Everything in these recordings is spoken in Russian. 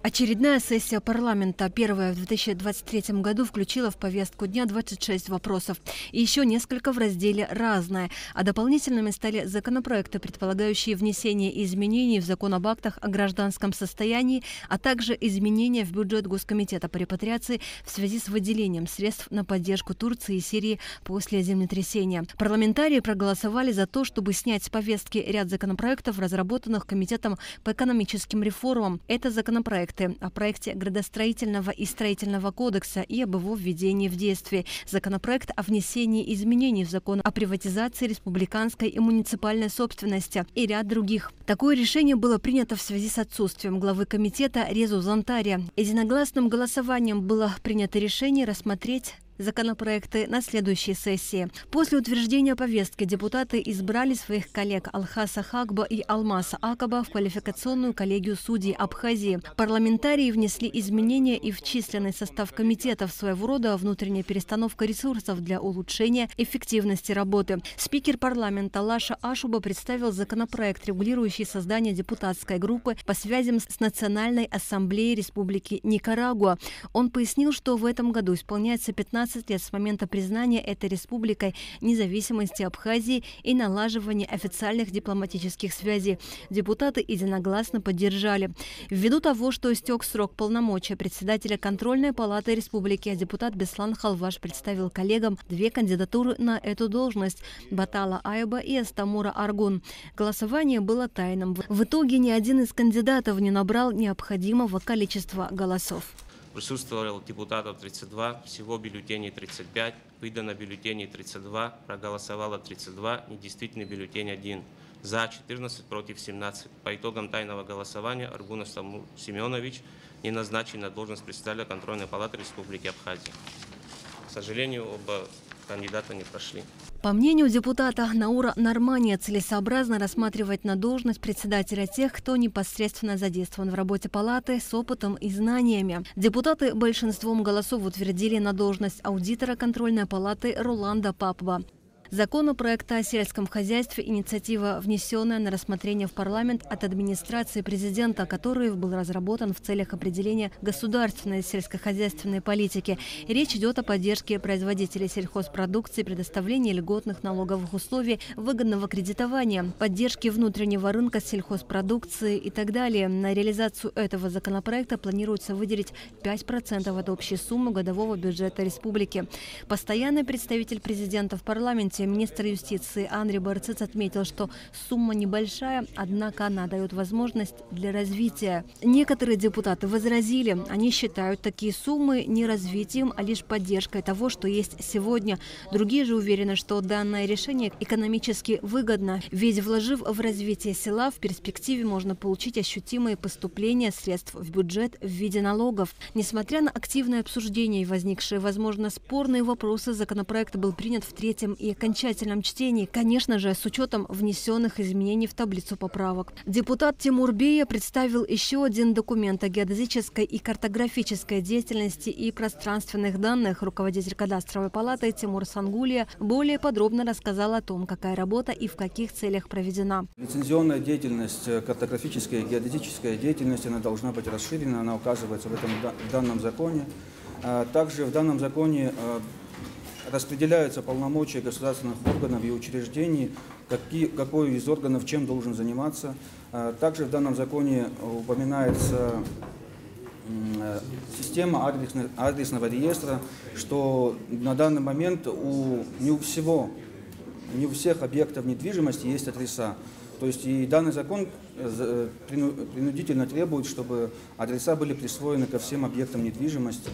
Очередная сессия парламента, первая в 2023 году, включила в повестку дня 26 вопросов. И еще несколько в разделе «Разное». А дополнительными стали законопроекты, предполагающие внесение изменений в закон об актах о гражданском состоянии, а также изменения в бюджет Госкомитета по репатриации в связи с выделением средств на поддержку Турции и Сирии после землетрясения. Парламентарии проголосовали за то, чтобы снять с повестки ряд законопроектов, разработанных Комитетом по экономическим реформам. Это законопроект о проекте градостроительного и строительного кодекса и об его введении в действие, законопроект о внесении изменений в закон о приватизации республиканской и муниципальной собственности и ряд других. Такое решение было принято в связи с отсутствием главы комитета Резу Зантария. Единогласным голосованием было принято решение рассмотреть законопроекты на следующей сессии. После утверждения повестки депутаты избрали своих коллег Алхаса Хакба и Алмаса Акаба в квалификационную коллегию судей Абхазии. Парламентарии внесли изменения и в численный состав комитетов, своего рода внутренняя перестановка ресурсов для улучшения эффективности работы. Спикер парламента Лаша Ашуба представил законопроект, регулирующий создание депутатской группы по связям с Национальной ассамблеей Республики Никарагуа. Он пояснил, что в этом году исполняется 15 лет с момента признания этой республикой независимости Абхазии и налаживания официальных дипломатических связей. Депутаты единогласно поддержали. Ввиду того, что истек срок полномочия председателя контрольной палаты республики, депутат Беслан Халваш представил коллегам две кандидатуры на эту должность – Батала Айба и Астамура Аргун. Голосование было тайным. В итоге ни один из кандидатов не набрал необходимого количества голосов. Присутствовало депутатов 32, всего бюллетеней 35, выдано бюллетеней 32, проголосовало 32, недействительный бюллетень 1. За 14, против 17. По итогам тайного голосования Аргун Астамур Семенович не назначен на должность председателя контрольной палаты Республики Абхазия. К сожалению, оба кандидата не прошли. По мнению депутата Наура Нормания, целесообразно рассматривать на должность председателя тех, кто непосредственно задействован в работе палаты с опытом и знаниями. Депутаты большинством голосов утвердили на должность аудитора контрольной палаты Роланда Папба. Законопроект о сельском хозяйстве – инициатива, внесенная на рассмотрение в парламент от администрации президента, который был разработан в целях определения государственной сельскохозяйственной политики. Речь идет о поддержке производителей сельхозпродукции, предоставлении льготных налоговых условий, выгодного кредитования, поддержки внутреннего рынка сельхозпродукции и так далее. На реализацию этого законопроекта планируется выделить 5% от общей суммы годового бюджета республики. Постоянный представитель президента в парламенте, министр юстиции Анри Барцыц отметил, что сумма небольшая, однако она дает возможность для развития. Некоторые депутаты возразили, они считают такие суммы не развитием, а лишь поддержкой того, что есть сегодня. Другие же уверены, что данное решение экономически выгодно, ведь вложив в развитие села, в перспективе можно получить ощутимые поступления средств в бюджет в виде налогов. Несмотря на активное обсуждение и возникшие, возможно, спорные вопросы, законопроект был принят в третьем и окончательном чтении, конечно же, с учетом внесенных изменений в таблицу поправок. Депутат Тимур Бея представил еще один документ о геодезической и картографической деятельности и пространственных данных. Руководитель кадастровой палаты Тимур Сангулия более подробно рассказал о том, какая работа и в каких целях проведена. Лицензионная деятельность, картографическая и геодезическая деятельность, она должна быть расширена, она указывается в данном законе. Также в данном законе распределяются полномочия государственных органов и учреждений, какой из органов чем должен заниматься. Также в данном законе упоминается система адресного реестра, что на данный момент не у всех объектов недвижимости есть адреса. То есть и данный закон принудительно требует, чтобы адреса были присвоены ко всем объектам недвижимости.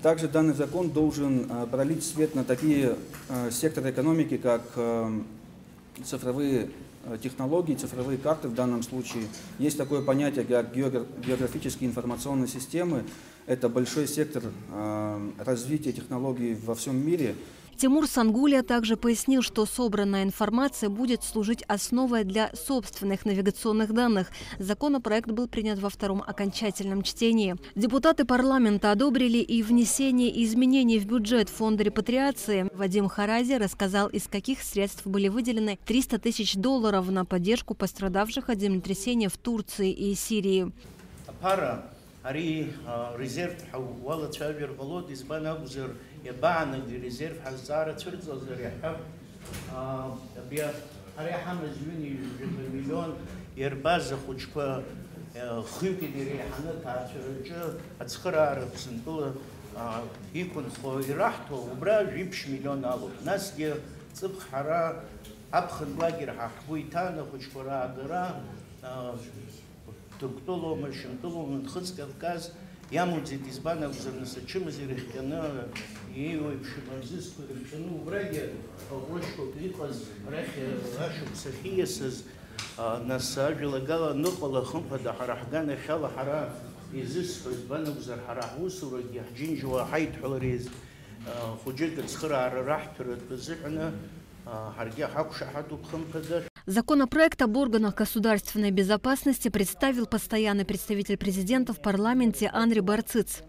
Также данный закон должен пролить свет на такие секторы экономики, как цифровые технологии, цифровые карты в данном случае. Есть такое понятие, как географические информационные системы. Это большой сектор развития технологий во всем мире. Тимур Сангулия также пояснил, что собранная информация будет служить основой для собственных навигационных данных. Законопроект был принят во втором окончательном чтении. Депутаты парламента одобрили и внесение изменений в бюджет фонда репатриации. Вадим Харази рассказал, из каких средств были выделены $300 000 на поддержку пострадавших от землетрясения в Турции и Сирии. para ari резерв wala tshawir volod izbana guzur yabana резерв hazara tshurdzozur yahab bia ari hamaz yuni million yerbaz khuchpa khuyki diri hana tachurj atskharar sintula يكون خيرحته وبرا جيبش مليون ألف ناس جي صب حرا أبخن لاجر حبويتانا خشورا درا تقتلوا مشنتلوا من خص كافكاز يامو زي تزبانا وزرنس تشم زي رختنا يو يبشمزيس كلمشنو براجع وشكو كليقز رخ راشو بسخيسز ناس أجل قال نقبل خمفة ده حرحجان شال حرا يزس بنا وزر حراهوس ورجع جنجوا حيد حلريز خجلت تسخر على راح بزحنا هرجع حكش حدو بخم قدر. Законопроект об органах государственной безопасности представил постоянный представитель президента в парламенте Анри Барциц.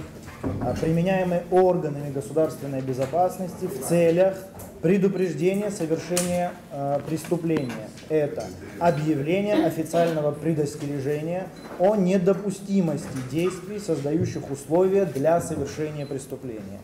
Применяемые органами государственной безопасности в целях предупреждения совершения преступления. Это объявление официального предостережения о недопустимости действий, создающих условия для совершения преступления.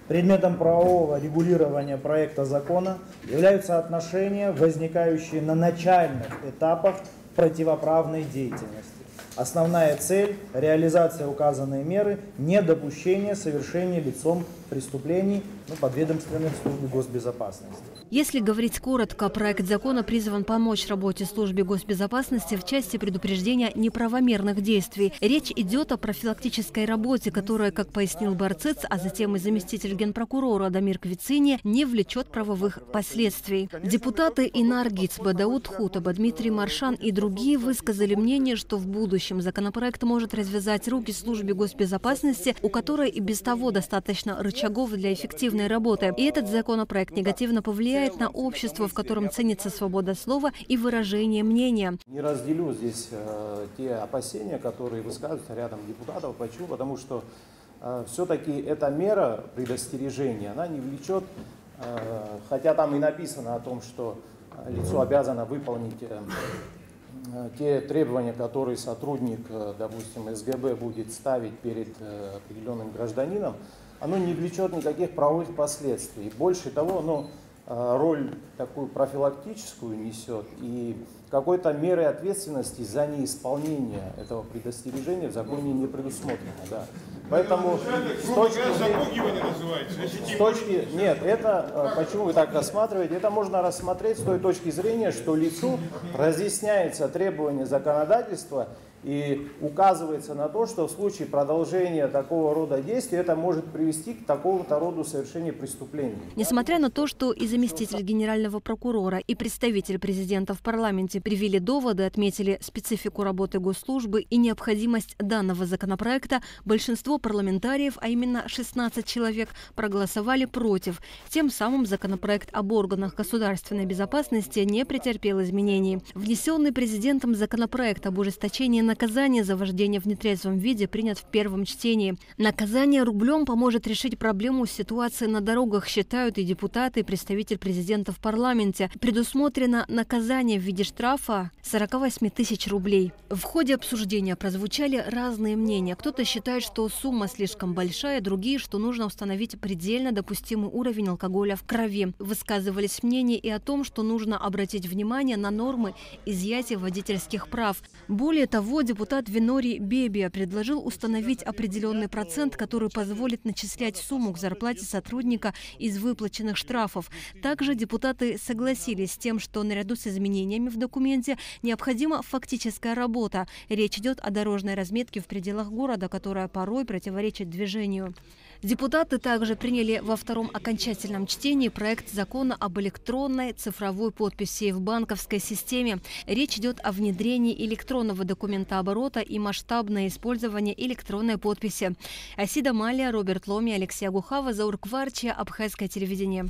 Предметом правового регулирования проекта закона являются отношения, возникающие на начальных этапах противоправной деятельности. Основная цель – реализация указанной меры – недопущение совершения лицом преступлений подведомственных служб госбезопасности. Если говорить коротко, проект закона призван помочь работе службе госбезопасности в части предупреждения неправомерных действий. Речь идет о профилактической работе, которая, как пояснил Барциц, а затем и заместитель генпрокурора Адамир Квицини, не влечет правовых последствий. Депутаты Инар Гицба, Дауд Хутаба, Дмитрий Маршан и другие высказали мнение, что в будущем законопроект может развязать руки службе госбезопасности, у которой и без того достаточно рычагов для эффективной работы. И этот законопроект негативно повлияет на общество, в котором ценится свобода слова и выражение мнения. Не разделю здесь те опасения, которые высказываются рядом депутатов. Почему? Потому что все-таки эта мера предостережения, она не влечет, хотя там и написано о том, что лицо обязано выполнить те требования, которые сотрудник, допустим, СГБ будет ставить перед определенным гражданином, оно не влечет никаких правовых последствий. Больше того, оно роль такую профилактическую несет, и какой-то меры ответственности за неисполнение этого предостережения в законе не предусмотрено. Да. Поэтому нет, это почему вы так рассматриваете? Это можно рассмотреть с той точки зрения, что лицу разъясняется требование законодательства и указывается на то, что в случае продолжения такого рода действий это может привести к такому-то роду совершению преступлений. Несмотря на то, что и заместитель генерального прокурора, и представитель президента в парламенте привели доводы, отметили специфику работы госслужбы и необходимость данного законопроекта, большинство парламентариев, а именно 16 человек, проголосовали против. Тем самым законопроект об органах государственной безопасности не претерпел изменений. Внесенный президентом законопроект об ужесточении наказание за вождение в нетрезвом виде принят в первом чтении. Наказание рублем поможет решить проблему ситуации на дорогах, считают и депутаты, и представитель президента в парламенте. Предусмотрено наказание в виде штрафа 48 тысяч рублей. В ходе обсуждения прозвучали разные мнения. Кто-то считает, что сумма слишком большая, другие, что нужно установить предельно допустимый уровень алкоголя в крови. Высказывались мнения и о том, что нужно обратить внимание на нормы изъятия водительских прав. Более того, депутат Винори Бебия предложил установить определенный процент, который позволит начислять сумму к зарплате сотрудника из выплаченных штрафов. Также депутаты согласились с тем, что наряду с изменениями в документе необходима фактическая работа. Речь идет о дорожной разметке в пределах города, которая порой противоречит движению. Депутаты также приняли во втором окончательном чтении проект закона об электронной цифровой подписи в банковской системе. Речь идет о внедрении электронного документооборота и масштабное использование электронной подписи. Асида Малия, Роберт Ломи, Алексей Агухава, Заур Кварчия, Абхазское телевидение.